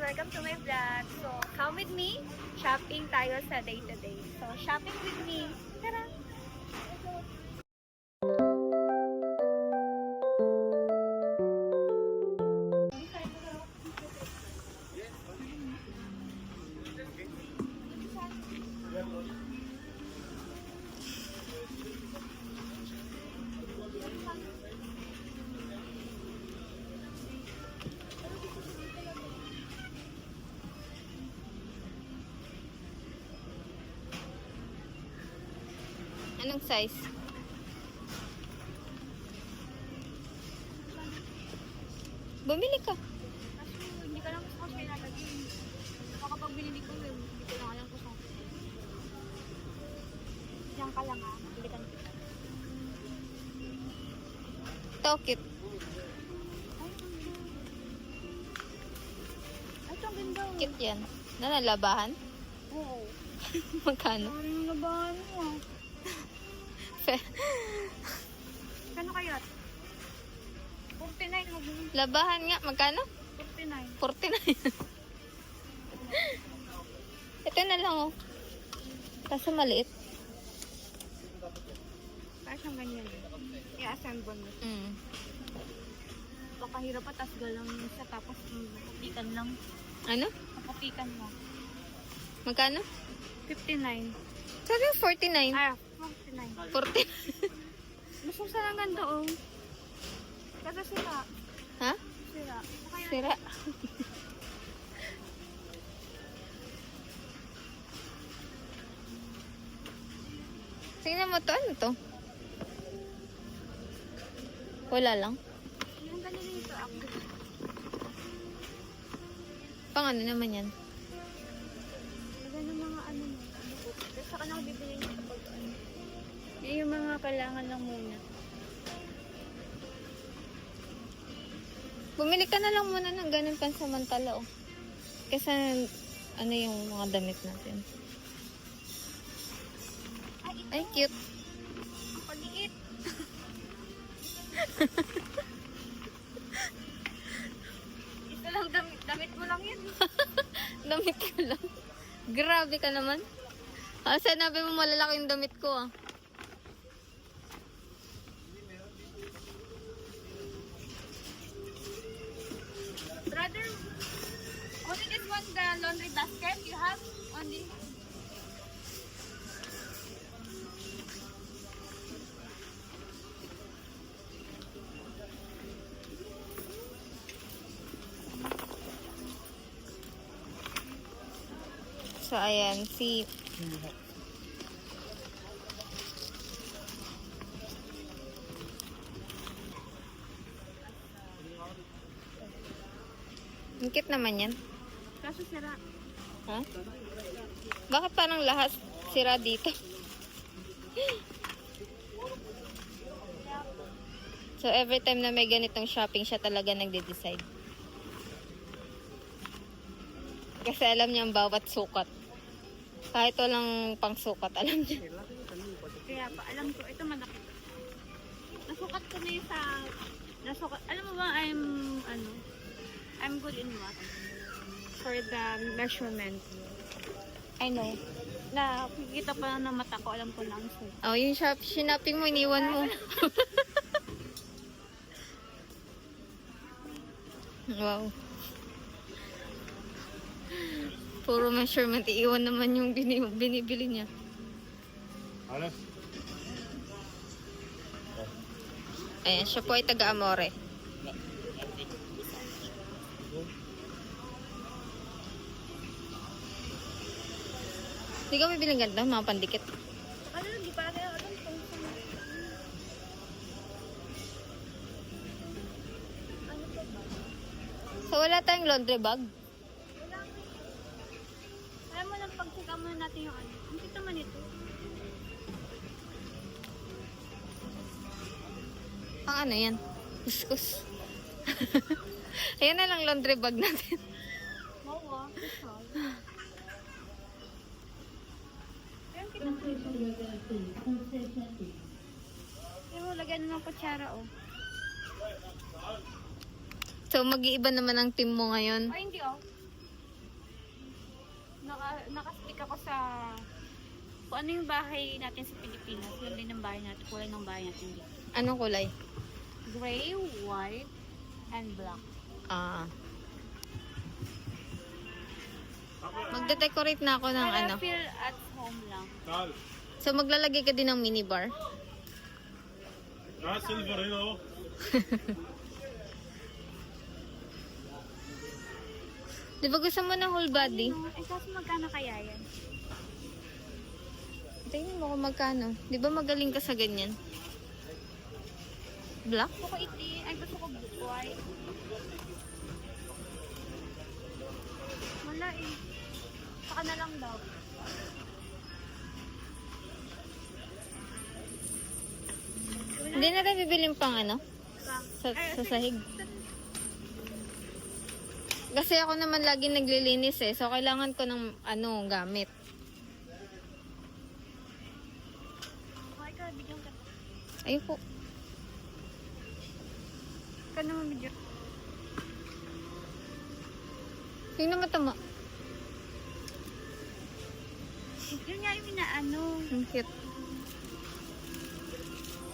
Welcome to my vlog. So, come with me. Shopping tayo sa day-to-day. So, shopping with me. Tara! Anong size? Bumili ka. Kasi hindi ka lang gusto ko siya ilalagay. Kapag binili ko yun, hindi ko lang alam kung saan. Diyan ka lang ha. Pilitan kita. Ito, cute. Ay, ito ang ganda. Cute yan. Nalabahan? Oo. Magkano? Ang labahan mo ah. Kano kaya? 49 mo. Labahan nga. Magkano? 49. 49. Ito na lang oh. Kaso maliit. Parang siyang ganyan eh. I-assemble mo. Mm. Baka hirap pa, tas galang isa tapos kaputikan lang. Ano? Kaputikan mo. Magkano? 59. Sabi yung 49. Ah, 49. 40. Masusa lang ganda oh. Kasi sira. Ha? Sira. Kaya, Sira. Tingnan mo to. Ano to? Wala lang. yung ganito nito ako. Pang ano naman yan? Ganun mga ano mo. Tapos saka na ako bibili nito pag ano. Yan yung mga kailangan lang muna. Bumili ka na lang muna ng ganun pansamantala oh. Kasi ano yung mga damit natin. Ay, cute. Ang paliit. Ito lang damit mo lang yun. Damit ko lang. Grabe ka naman. Ah, sanabi mo malalaki yung damit ko ah. Brother, only this one, the laundry basket you have? Only? So, ayan. Si... Ang cute naman yan. Kaso sira. Ha? Bakit parang lahat sira dito? So, every time na may ganitong shopping, siya talaga nagde-decide. Kasi alam niya ang bawat sukat. Kahit walang pang sukat, alam niya. Kaya pa, alam ko, ito malaki. Nasukat ko na yung sa... Nasukat, alam mo ba, I'm good in what? For the measurement. I know. Nakikita pa lang ng mata ko, alam ko lang. So. Oh, yung shopping mo, iniwan mo. Wow. Puro measurement. Iiwan naman yung binibili niya. Ano? Ayan, siya po ay taga-Amore. Hindi ka may bilang ganda, mga pandikit. Ano, hindi pa rin alam kung saan. Ano pa ba? So, wala tayong laundry bag. Wala nga. Alam mo lang, pag-check muna natin yung ano. Ang kita man ito. Pang ano yan? Kuskus. Ayan na lang laundry bag natin. Mawa, kasal. Yung mo, lagyan ng kutsara, oh. So, mag-iiba naman ang team mo ngayon. Ay, hindi, oh. nakastick ako sa kung ano yung bahay natin sa Pilipinas. Yun din ang bahay natin. Kulay ng bahay natin dito. Anong kulay? Gray, white, and black. Ah. Magde-decorate na ako ng Para ano. feel at home lang. Tal. So maglalagay ka din ng minibar. Silver, you know. Di ba gusto mo ng whole body? Eh, kaso magkano kaya yan? Tingnan mo kung magkano. Di ba magaling ka sa ganyan? Black? Gusto ko itim. Ay, gusto ko white. Wala eh. Saka na lang daw. Hindi na tayo bibiling pang ano? Sa sahig. Kasi ako naman lagi naglilinis eh. So, kailangan ko ng ano, gamit. Okay ka, bigyan ka. Ayoko. Ka naman bigyan. Tingnan mo tama. Yun nga yung inaano. Ang cute.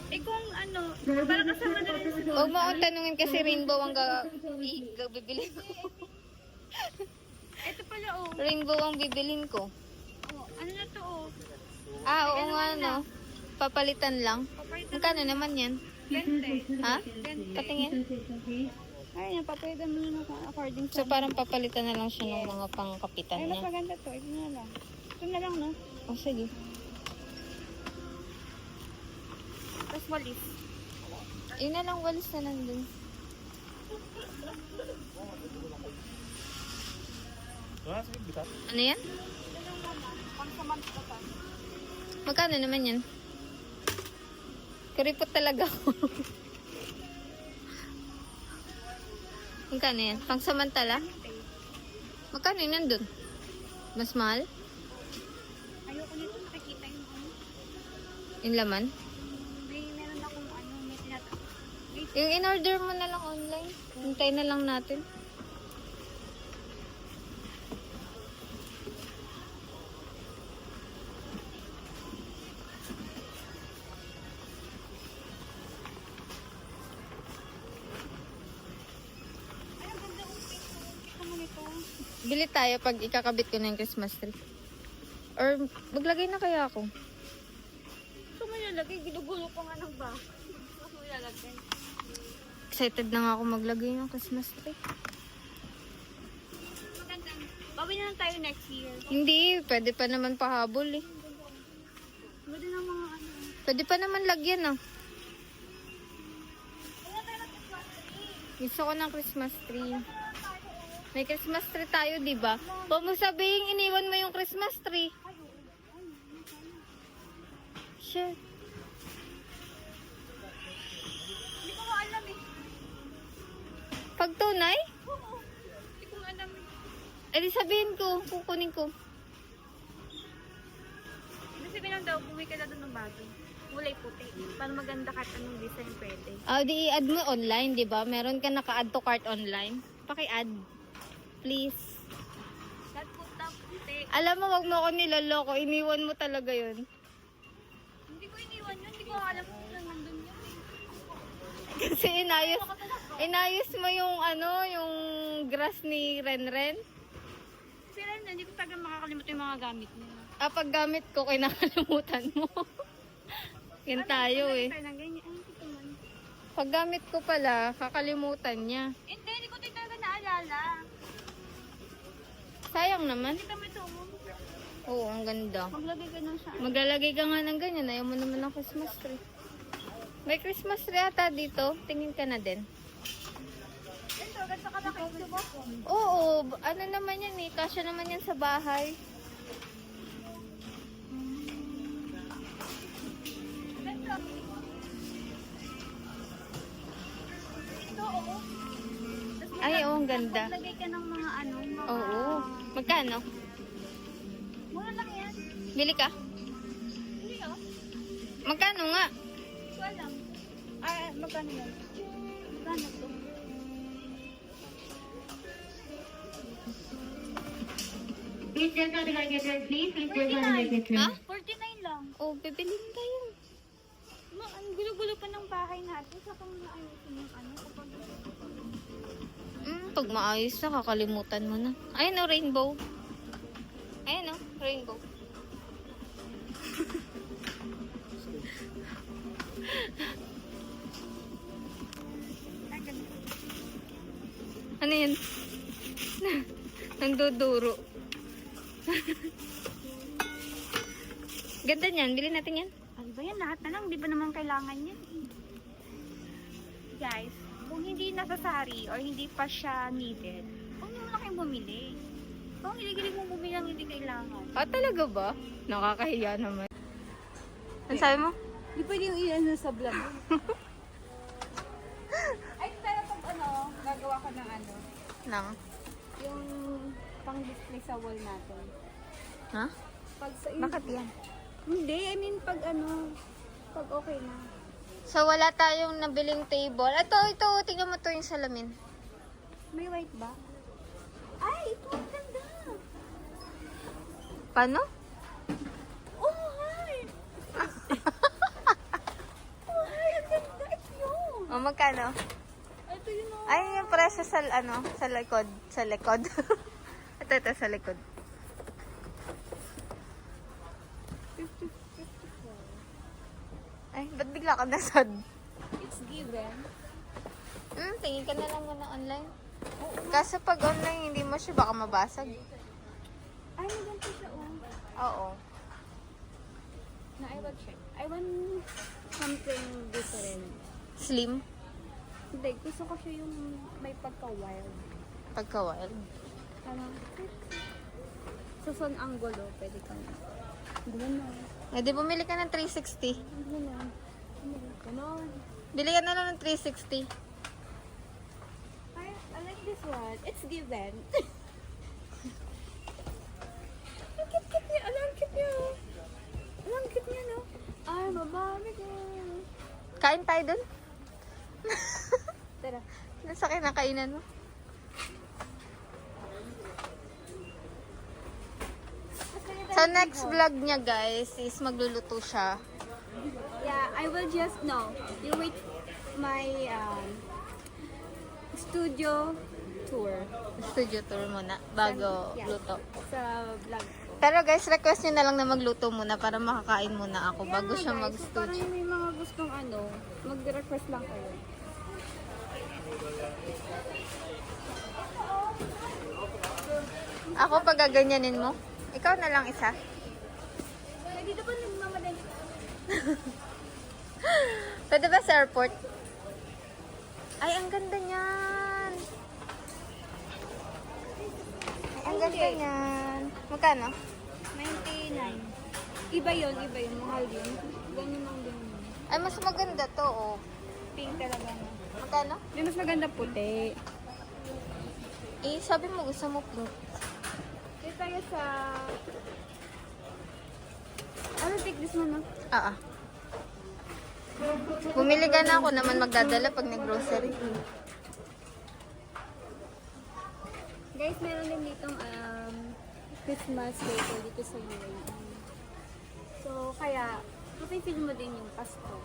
Eh kung ano, para kasama na rin sa Huwag mo akong tanungin kasi rainbow ang bibilin ko. Ito pala oh. Rainbow ang bibilin ko. Oh, ano na to oh. Ah, oo nga no. Papalitan lang. Papalitan Magkano naman yan? 20. Ha? 20. Patingin. Ay, napapalitan mo na according So sa... parang papalitan na lang siya ng mga pangkapitan Ay, mas niya. maganda to. Ito na lang. Ito na lang, no? Oh, sige. Tapos walis. Yun na lang walis na nandun. Ano yan? Ito lang mama. Pang sa month ko pa. Magkano naman yan? Kuripot talaga ako. Magkano yan? Pangsamantala? Magkano yun nandun? Mas mahal? Ayoko nito makikita yung ano. Yung laman? Meron akong ano, may Yung in-order mo na lang online. Hintay na lang natin. Ay, ang ganda oh. Kita mo nito. Bili tayo pag ikakabit ko na yung Christmas tree. Or maglagay na kaya ako. Ito mo nilagay. Ginugulo ko nga ng ba. Ito mo nilagay. Excited na nga ako maglagay ng Christmas tree. Maganda. Bawi na lang tayo next year. Hindi, pwede pa naman pahabol eh. Pwede na mga ano. Pwede pa naman lagyan ah. Wala tayo ng Christmas tree. Gusto ko ng Christmas tree. May Christmas tree tayo, di ba? Huwag mo sabihin, iniwan mo yung Christmas tree. Shit. Hindi ko nga alam eh. Pag tunay, Oo. Hindi ko nga alam eh. edi sabihin ko, kukunin ko. Ibig sabihin lang daw, bumili ka na doon ng bago. Kulay puti. Para maganda kahit anong design pwede. Ah, di i-add mo online, di ba? Meron ka naka-add to cart online. Paki-add. Please. That puta puti. Alam mo, wag mo ako niloloko. Iniwan mo talaga yun. Hindi ko iniwan yun. Hindi ko alam kung saan nandun yun. Kasi inayos mo yung ano, yung grass ni Renren. Sila na, hindi ko talaga makakalimutan yung mga gamit niya. Ah, pag gamit ko, kinakalimutan mo. Yan tayo eh. Tayo ng ganyan. Ay, ito man. Pag gamit ko pala, kakalimutan niya. Hindi ko talaga naalala. Sayang naman. Kita mo ito mo. Oo, ang ganda. Maglagay ka ng siya. Maglalagay ka nga ng ganyan. Ayaw mo naman ng Christmas tree. May Christmas tree ata dito. Tingin ka na din. Ito, agad sa kalaki. Ito ba? Oo, ano naman yan eh. Kasya naman yan sa bahay. Ito, oo. Ay, oo, ang ganda. Maglagay ka ng mga ano, mga... Oo. Magkano? Mura lang yan. Bili ka? Hindi oh. Magkano nga? Hindi ko alam. Ah, magkano yan? Magkano to? Please just not like it, please. Please just not like it. Ha? 49 lang. Oh, bibilin tayo. Ang gulo-gulo pa ng bahay natin. Sa kung naayusin yung ano. Kapag... Pag maayos na, kakalimutan mo na. Ayun o, rainbow. Ayun o, rainbow. Ano yun? Nanduduro. Ganda niyan. Bilhin natin yan. Ano ba yan? Lahat na lang. Di ba naman kailangan yan? Guys, kung hindi nasasari or hindi pa siya needed, huwag niyo na kayong bumili. Kung hilig-hilig mong bumili ang hindi kailangan. Ah, talaga ba? Nakakahiya naman. Ano sabi mo? Di pwede yung ilan sa vlog. Ay, pero pag ano, gagawa ko ng ano, Nang? yung pang-display sa wall natin. Ha? Pag sa Bakit yan? Hindi, I mean pag ano, pag okay na. So, wala tayong nabiling table. Ito, tingnan mo to yung salamin. May white ba? Ay, ito ang ganda! Paano? Oh, hi! Oh, hi! Ang ganda! Ito yun! O, magkano? Ito yun oh. Ay, yung presyo sa, ano, sa likod. Sa likod. ito, sa likod. 54. Ay, ba't bigla ka nasad? It's given. Tingin ka na lang muna online. Kaso pag online, hindi mo siya baka mabasag. Ay, maganda siya oh. Oo. Na, I will check. I want something different. Slim. Hindi, gusto ko siya yung may pagka-wild. Pagka-wild. Ano? Susun angulo, pwede kang... Gano'n. Eh, di bumili ka ng 360. Gano'n. Gano'n. Bili ka na lang ng 360. I like this one. It's given. Ang cute niya. Alam, cute niya. Alam, cute niya, no? I'm a Barbie girl. Kain tayo dun? Tara. Nasa kinakainan mo. So, next vlog niya, guys, is magluluto siya. Yeah, I will just, no. You wait my studio tour Studio tour muna, bago Yeah. luto. sa vlog ko. Pero guys, request niyo na lang na magluto muna para makakain muna ako bago siya So, parang mag-studio. may mga gustong ano, mag-request lang kayo. Ako pag gaganyanin mo, ikaw na lang isa. Dito ba nagmamadali? Pwede ba sa airport? Ay, ang ganda niyan. Ay, ang ganda niyan. Magkano? 99. Iba yun. Mahal yun. Ganyan lang din. Ay, mas maganda to, oh. Pink talaga. No? Magkano? Yung mas maganda puti. Eh, sabi mo gusto mo pink. Dito tayo sa... Ano take this one, no? Ah, ah. Bumili ka na, ako naman magdadala pag nag-grocery. Guys, meron din ditong Christmas later dito sa UAE. So, kaya, mapipil mo din yung Pasko.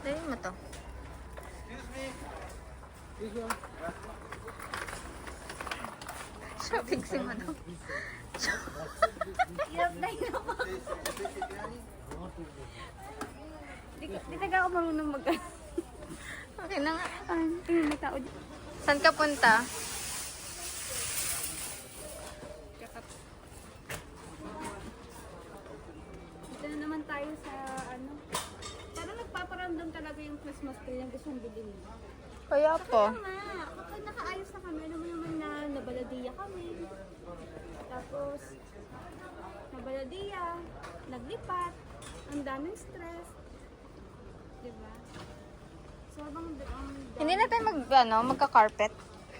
Dali mo to. Shopping si Madam. Hirap na hirap ako. Di taga ako marunong mag... Okay na nga. Tingnan, may tao dito. Saan ka punta? Dito na naman tayo sa ano. Parang nagpaparamdam talaga yung Christmas tree yung gusto mong bilhin. Kaya po. Kaya nga, kapag nakaayos na kami, alam mo naman na nabaladiya kami. Tapos, nabaladiya, naglipat, ang daming stress. Diba? So, Hindi na tayo magka-carpet.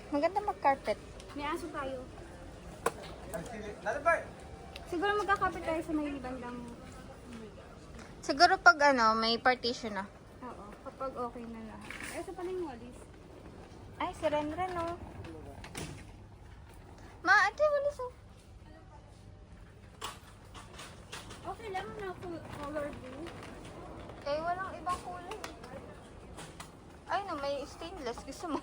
Maganda mag-carpet. May aso tayo. Siguro magkakapit tayo sa may bandang... Siguro pag may partition na. Oo, kapag okay na lahat. Ito pala yung walis. Ay, si Renren, oh. Ma, ate, walis, oh. Okay lang na color blue. Eh, walang ibang kulay. Ay, no, may stainless. Gusto mo?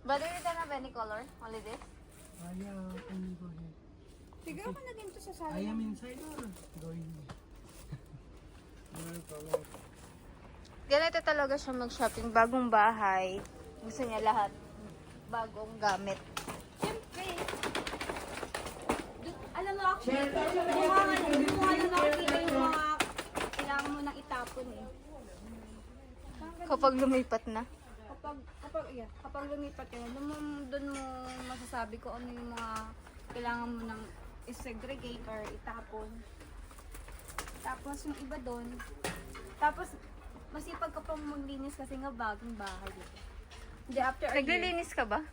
Brother, you don't have any color? Only this? Siguro ka na din to sa sala. I am inside or going? Ganito talaga siya mag-shopping. Bagong bahay. Gusto niya lahat. Bagong gamit. Siyempre. Alam mo, actually, yung mga nakikita yung mga kailangan mo nang itapon eh. Kapag lumipat na. Kapag lumipat ka na, doon mo masasabi ko ano yung mga kailangan mo nang i-segregate or itapon. Tapos yung iba doon, tapos masipag ka pang maglinis kasi nga bagong bahay. Hindi, after a year. Naglilinis ka ba?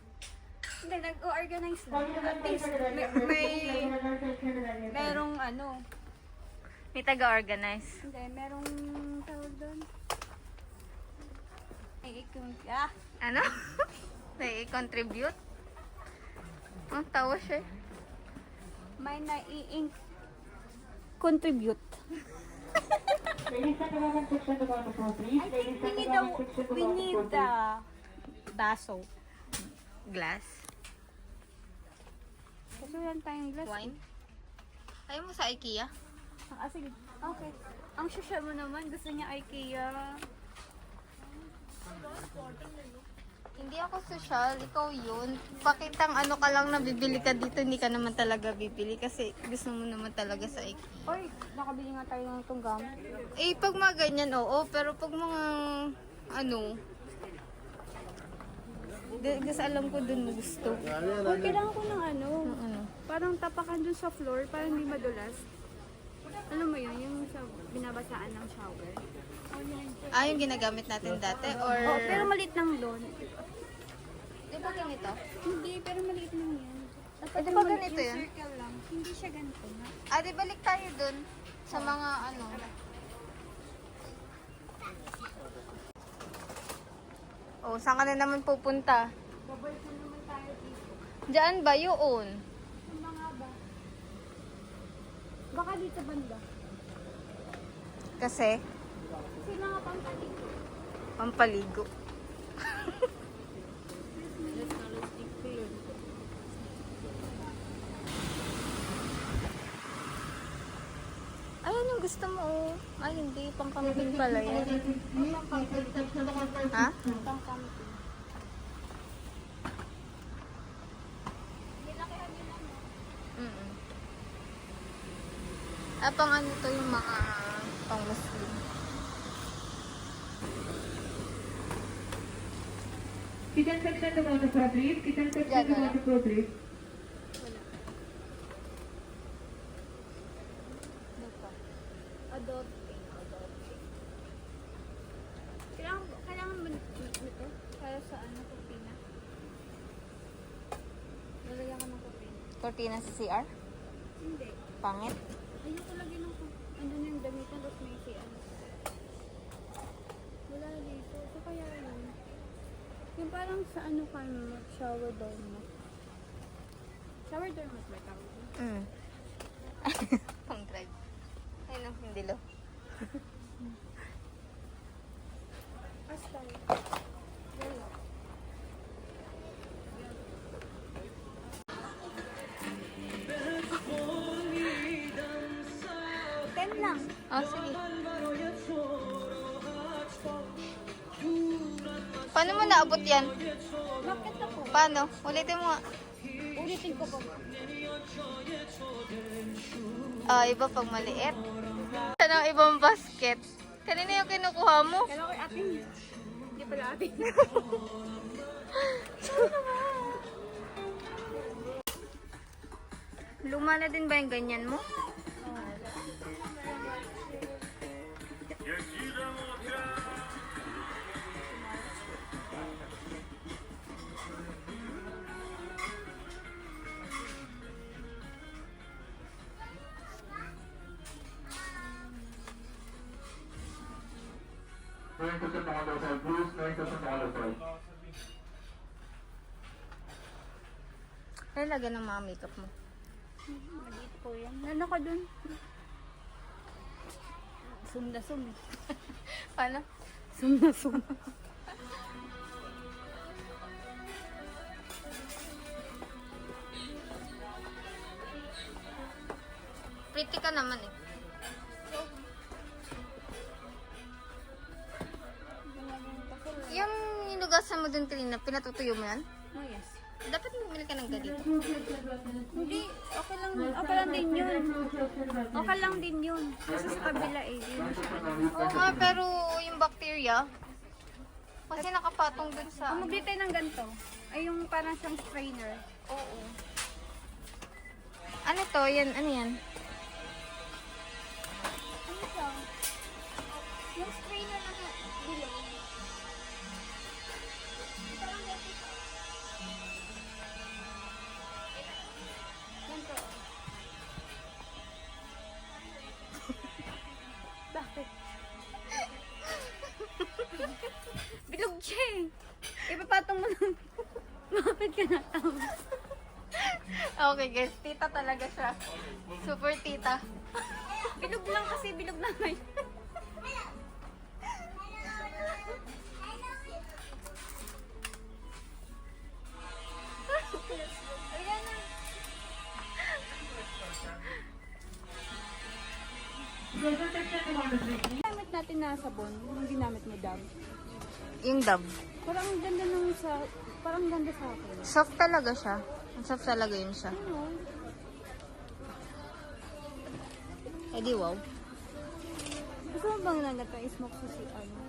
Hindi, nag-organize lang. At least, merong ano, May taga-organize. hindi, merong tawag doon. Ano? Nai-contribute? Oh, tawa siya. May nai-contribute. Ladies and gentlemen, section to the floor, please. I think we need the baso. Glass. Kasi wala tayong glass. Wine. Ayaw mo sa IKEA? Ah, sige. Okay. Ang social mo naman, gusto niya IKEA. Hindi ako social, ikaw yun. Pakitang ano ka lang na bibili ka dito, hindi ka naman talaga bibili kasi gusto mo naman talaga sa IKEA. Oy, nakabili nga tayo ng itong gamit. Eh, pag mga ganyan, oo. Pero pag mga, kasi alam ko dun mo gusto. Uy, kailangan ko ng ano, Ano? parang tapakan dun sa floor para hindi madulas. Alam mo yun, yung sa binabasaan ng shower. Ah, yung ginagamit natin dati? Or... Oh, pero maliit lang doon. Di ba ganito? Hindi, pero maliit lang yan. Dapat di ba yung ganito yan? circle lang. Hindi siya ganito na. Ah, di balik tayo dun sa mga ano. Oh, saan ka na naman pupunta? Babalik na naman tayo dito. Diyan ba yun? Ang mga ba? Baka dito banda. Kasi, Kasi mga pampalito. pampaligo. Ayan yung gusto mo, oh. Ay, hindi. Pang-camping pala yan. Ha? Pang-camping. Mm-mm. Ah, pang ano to yung mga pang-Muslim. Kitchen section to the floor, please. Kitchen section to the floor, please. Adopting. Kailangan mo nito para sa ano, kupina. Lalagyan ka ng kupina. Cortina sa CR? Hindi. Pangit? Ayoko lagi ng ano na yung damitan tapos may si ano. Wala dito. Ito kaya yun. Yung parang sa ano ka shower door mo. Shower door mo ba tawag mo? Mm. Pang-drive. Ay, no, hindi lo. Hasta. Wala. Ten lang. Oh, sige. Paano mo naabot yan? Bakit ako? Paano? Ulitin mo nga. Ulitin ko pa. Ah, iba pag maliit. Saan ang ibang basket? Kanina yung kinukuha mo? Kailangan ko atin. Hindi pala atin. Luma na din ba yung ganyan mo? 9% on the side, please. 9% on the side. Kaya lagyan ng mga makeup mo. Maliit po yan. Ano ka dun? Sum na sum eh. Paano? Sum na sum. Pretty ka naman eh. Yung nilugasan mo dun kanina, pinatutuyo mo yan? Oh yes. Dapat bumili ka ng ganito. Hindi, okay lang din yun. Okay lang din yun. Kasi sa kabila eh. Oo nga, pero yung bacteria, kasi nakapatong dun sa... Magbili tayo ng ganito. Ay yung parang siyang strainer. Oo. Ano to? Yan, ano yan? Ano siya? Yung strainer na bilog. Parang ganito siya. Ganito. Bakit? Bilog siya eh. Ipapatong mo lang. Mapit ka na tao. Okay guys, tita talaga siya. Super tita. Bilog lang kasi, bilog naman. Ayan na. Frozen section tomato plate, please. Gamit natin na sabon, yung ginamit mo dab. Yung dab. Parang ganda nung sa, parang ganda sa akin. Soft talaga siya. Soft talaga yun siya. Ano? Eh di wow. Gusto mo bang nagata smoke sa si ano?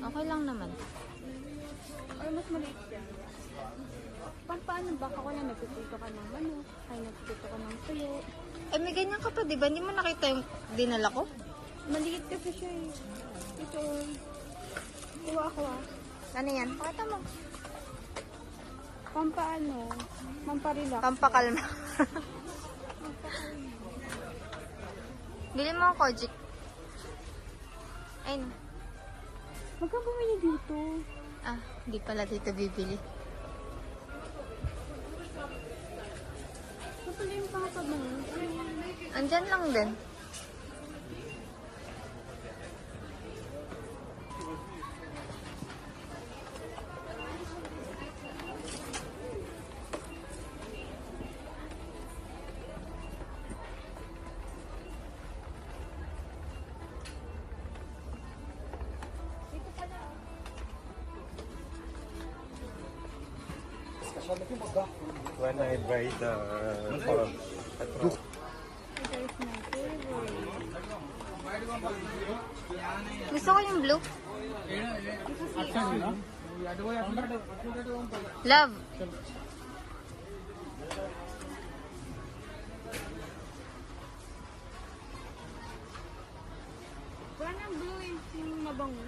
Okay lang naman. Or mas maliit yan? Paano ba? Ako na nagpipito ka ng manok, ay nagpipito ka ng tuyo. Eh may ganyan ka pa, di ba? Hindi mo nakita yung dinala ko? Maliit kasi siya eh. Ito. Kuha ako ah. Ano yan? Pakita mo. Pampaano? Pamparelax. Pampakalma. Bili mo ang Kojic. Ayun. Huwag kang bumili dito. Ah, di pala dito bibili. Ito pala yung pangapabango. Andyan lang din. When I buy the petrol. Ito is my favorite. Gusto ko yung blue. Love. Wala nang blue eh. Yung mabango.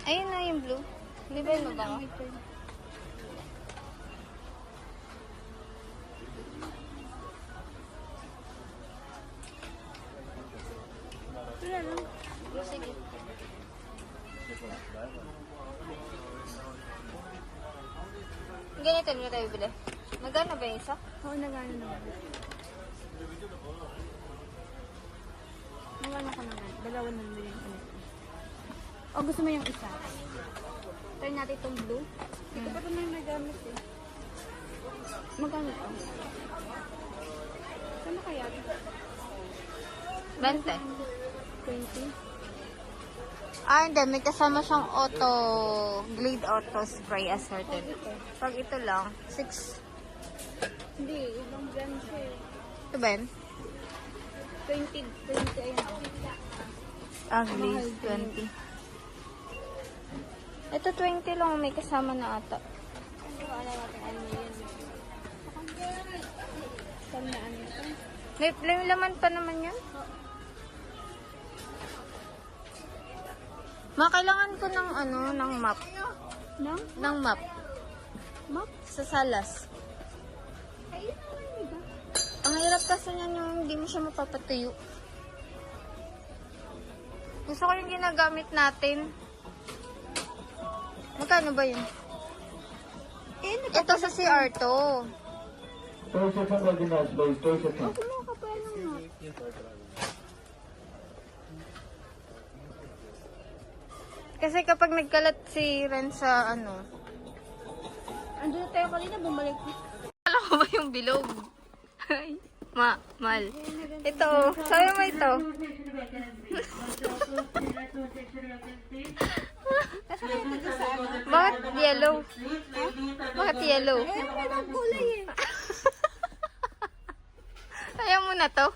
Ayun na yung blue. Di ba yung mabango? Ito. Wala lang. Sige. Ganito na tayo bili. Magkano ba yung isa? Oo, nagano naman. Nagano ko naman. Dalawa na naman yung ano. O, gusto mo yung isa? Try natin itong blue. Hindi ko pa ito na yung nagamit eh. Magkano ito? Saan na kaya ito? 20. 20? Ah, hindi. May kasama siyang Glade Auto Spray assorted. Pag ito lang, 6. Hindi, ibang brand siya eh. Ito ba yun? 20 ayun. Ah, Glade 20. Ito 20 lang. May kasama na ata. Wala natin ano yan. Saan na ano ito? May laman pa naman yun. Kailangan ko ng ng map. No? Ng map. Map? Sa salas. Ayun naman, diba? Ang hirap kasi niyan yung hindi mo siya mapapatuyo. Gusto ko yung ginagamit natin. Magkano ba yun? Ito sa CR to. 30 seconds ordinance, boys. 30 seconds. Kumuha ka pa ng note. Kasi kapag nagkalat si Ren sa ano, Andun na tayo kanina, bumalik. alam ko ba yung bilog? Ay, mal. Ito, sabi mo ito. Bakit yellow? Bakit yellow? Eh, may mga kulay eh. Ayaw mo na to?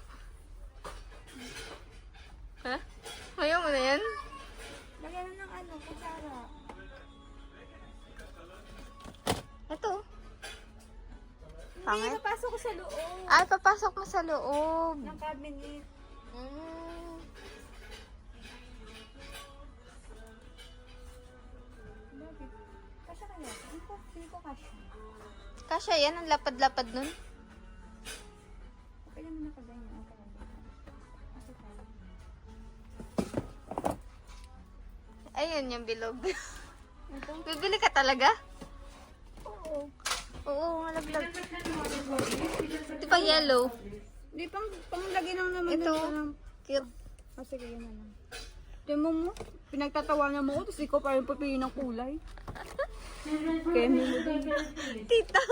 Ha? Ayaw mo na yan? Lagyan na ng ano, kutsara. Ito. Hindi, Pangit? napasok ko sa loob. Ay, papasok mo sa loob. Ng cabinet. Mm. Bakit? Kasya kaya? Ano ko? Pili ko kasya. Kasya yan, ang lapad-lapad nun. Okay naman ako ganyan. Okay lang. Kasi tayo. Ayun yung bilog. Ito? Bibili ka talaga? Oo. Oo, malaglag. Di ba yellow? Di, panglagay lang naman. Ito. Lang. Cute. Ah, sige, yun na lang. Tingnan mo, pinagtatawanan mo ko, tapos ikaw parang papili ng kulay. Kaya mo din. Tita.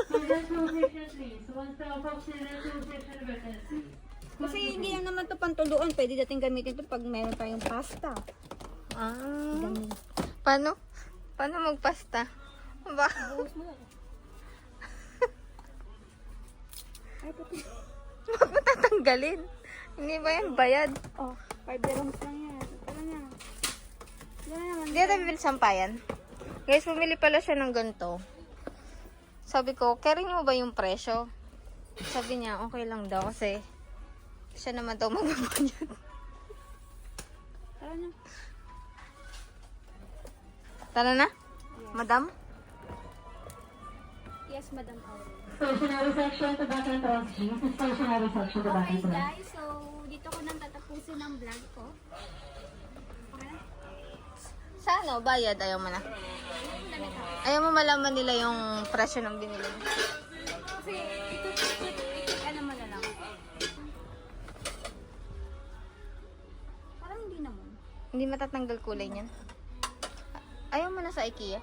Kasi hindi yan naman to pantuluan. Pwede dating gamitin to pag meron tayong pasta. Ah. Ganun. Paano? Paano magpasta? Baka. Buhos mo. Ay, pati. Huwag mo tatanggalin. Hindi ba yan bayad? Oh, 5 dirhams lang yan. Tara na. Tara naman. Hindi natin bibili sampayan. Guys, bumili pala siya ng ganito. Sabi ko, carry mo ba yung presyo? Sabi niya, okay lang daw kasi siya naman daw magbabayad. Tara na. Tara na? Madam? Yes, Madam Aurel. Stationary section to back entrance, G. Stationary section to back Okay entrance. guys, so dito ko nang tatapusin ang vlog ko. Okay na? Sa ano? Bayad? Ayaw mo na. Ayaw mo malaman nila yung presyo ng binili mo. Kasi ito ano mo na lang. Parang hindi naman. Hindi matatanggal kulay niyan. Ayaw mo na sa IKEA.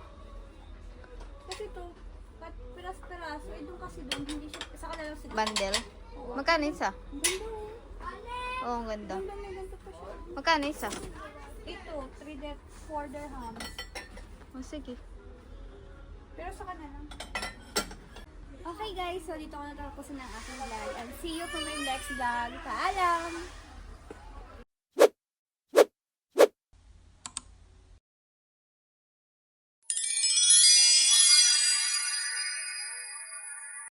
Kasi ito, piras-piraso, eh doon kasi doon, hindi siya, sa kanila sila. Bundle. Magkano isa? Ang ganda oh. Oo, ang ganda. Ang ganda, may ganito pa siya. Magkano isa? Ito, 4 dirhams. Oh, sige. Pero sa kanila. Okay guys, so dito ko natapos ng aking vlog. And see you for my next vlog. Paalam!